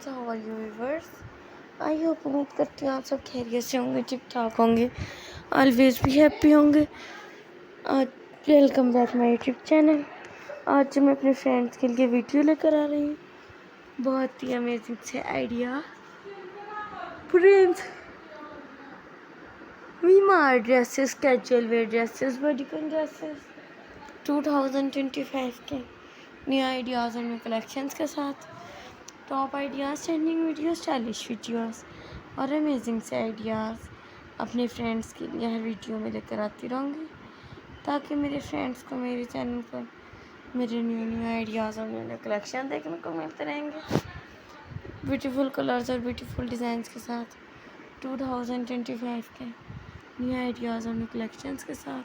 Friends, how are you viewers. I hope, उम्मीद करती हूँ आप सब खैरियत से होंगे, ठीक ठाक होंगे, ऑलवेज भी हैप्पी होंगे। आज welcome back my YouTube channel. आज मैं अपने फ्रेंड्स के लिए वीडियो लेकर आ रही हूँ, बहुत ही अमेजिंग से आइडिया। फ्रेंड्स, वीमार dresses, casual wear dresses, bodycon dresses 2025 के न्यू आइडियाज़ और न्यू कलेक्शंस के साथ top ideas, trending videos, stylish videos और अमेजिंग से आइडियाज़ अपने फ्रेंड्स के लिए हर वीडियो में लेकर आती रहूँगी, ताकि मेरे फ्रेंड्स को मेरे चैनल पर मेरे न्यू आइडियाज़ और न्यू कलेक्शन देखने को मिलते रहेंगे, ब्यूटीफुल कलर्स और ब्यूटीफुल डिज़ाइंस के साथ 2025 के न्यू आइडियाज़ और न्यू कलेक्शंस के साथ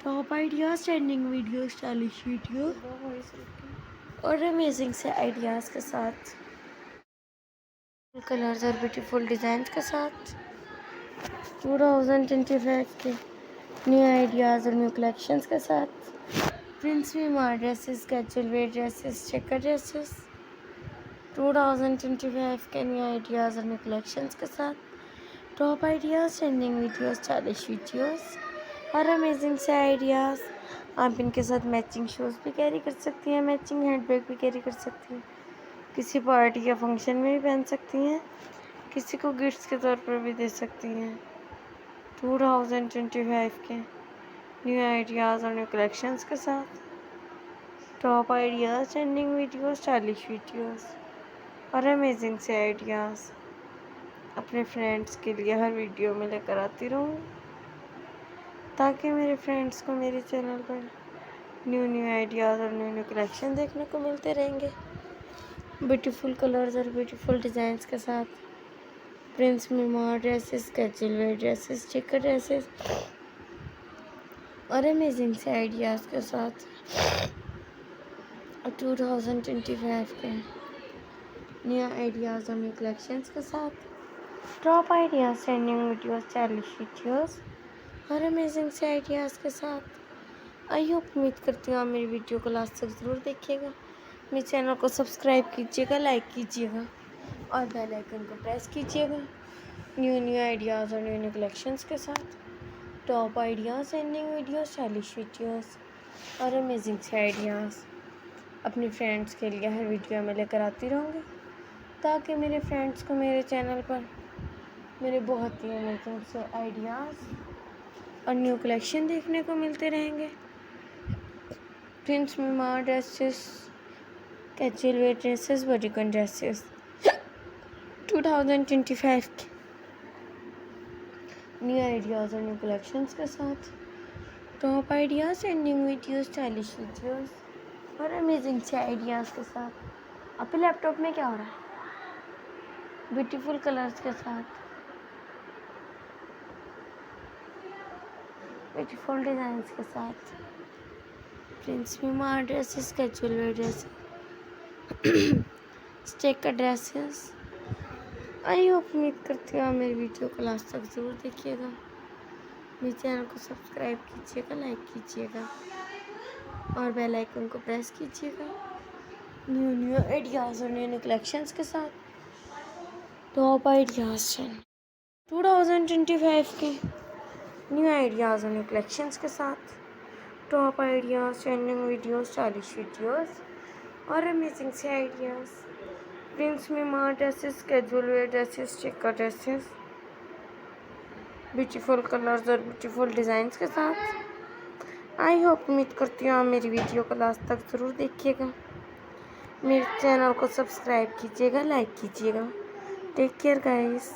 top ideas, trending video, stylish video और अमेजिंग से आइडियाज़ के साथ कलर्स और ब्यूटीफुल डिज़ाइंस के साथ 2025 के न्यू आइडियाज़ और न्यू कलेक्शंस के साथ प्रिंस वीमार dresses, casual wear dresses, checker dresses 2025 के न्यू आइडियाज़ और न्यू कलेक्शंस के साथ top ideas, trending videos, stylish videos और अमेजिंग से आइडियाज़। आप इनके साथ मैचिंग शूज़ भी कैरी कर सकती हैं, मैचिंग हैंडबैग भी कैरी कर सकती हैं, किसी पार्टी या फंक्शन में भी पहन सकती हैं, किसी को गिफ्ट्स के तौर पर भी दे सकती हैं। 2025 के न्यू आइडियाज़ और न्यू कलेक्शंस के साथ top ideas, trending videos, stylish videos और अमेजिंग से आइडियाज़ अपने फ्रेंड्स के लिए हर वीडियो में लेकर आती रहूँ, ताकि मेरे फ्रेंड्स को मेरे चैनल पर न्यू आइडियाज़ और न्यू कलेक्शन देखने को मिलते रहेंगे, ब्यूटीफुल कलर्स और ब्यूटीफुल डिज़ाइंस के साथ प्रिंस वीमार dresses, casual wear dresses, checker dresses और अमेजिंग से आइडियाज़ के साथ 2025 के न्यू आइडियाज़ और न्यू कलेक्शंस के साथ top ideas, trending videos, stylish videos और अमेजिंग से आइडियाज़ के साथ। आई होप, उम्मीद करती हूँ आप मेरी वीडियो को लास्ट तक ज़रूर देखिएगा, मेरे चैनल को सब्सक्राइब कीजिएगा, लाइक कीजिएगा और बेल आइकन को प्रेस कीजिएगा न्यू आइडियाज़ और न्यू कलेक्शंस के साथ top ideas, trending videos, stylish videos और अमेजिंग से आइडियाज़ अपने फ्रेंड्स के लिए हर वीडियो में लेकर आती रहूँगी, ताकि मेरे फ्रेंड्स को मेरे चैनल पर मेरे बहुत ही अमेजिंग से आइडियाज़ और न्यू कलेक्शन देखने को मिलते रहेंगे। प्रिंस वीमार dresses, casual wear dresses, bodycon dresses 2025 के न्यू आइडियाज़ और न्यू कलेक्शंस के साथ top ideas, trending videos, stylish videos और अमेजिंग से आइडियाज़ के साथ। आपके लैपटॉप में क्या हो रहा है? ब्यूटीफुल कलर्स के साथ, ब्यूटीफुल डिज़ाइंस के साथ प्रिंस वीमार dresses, casual wear dresses, checker dresses. I hope, उम्मीद करती हूँ आप मेरी वीडियो को लास्ट तक ज़रूर देखिएगा, मेरे चैनल को सब्सक्राइब कीजिएगा, लाइक कीजिएगा और बेल आइकन को प्रेस कीजिएगा न्यू आइडियाज़ और न्यू कलेक्शंस के साथ टॉप आइडियाज़ 2025 के न्यू आइडियाज़ और न्यू कलेक्शंस के साथ top ideas, trending videos, stylish videos और अमेजिंग से आइडियाज़ प्रिंस वीमार dresses, casual wear dresses, checker dresses, beautiful colours और ब्यूटीफुल डिज़ाइंस के साथ। आई होप, उम्मीद करती हूँ आप मेरी वीडियो को लास्ट तक ज़रूर देखिएगा, मेरे चैनल को सब्सक्राइब कीजिएगा, लाइक कीजिएगा। Take care guys.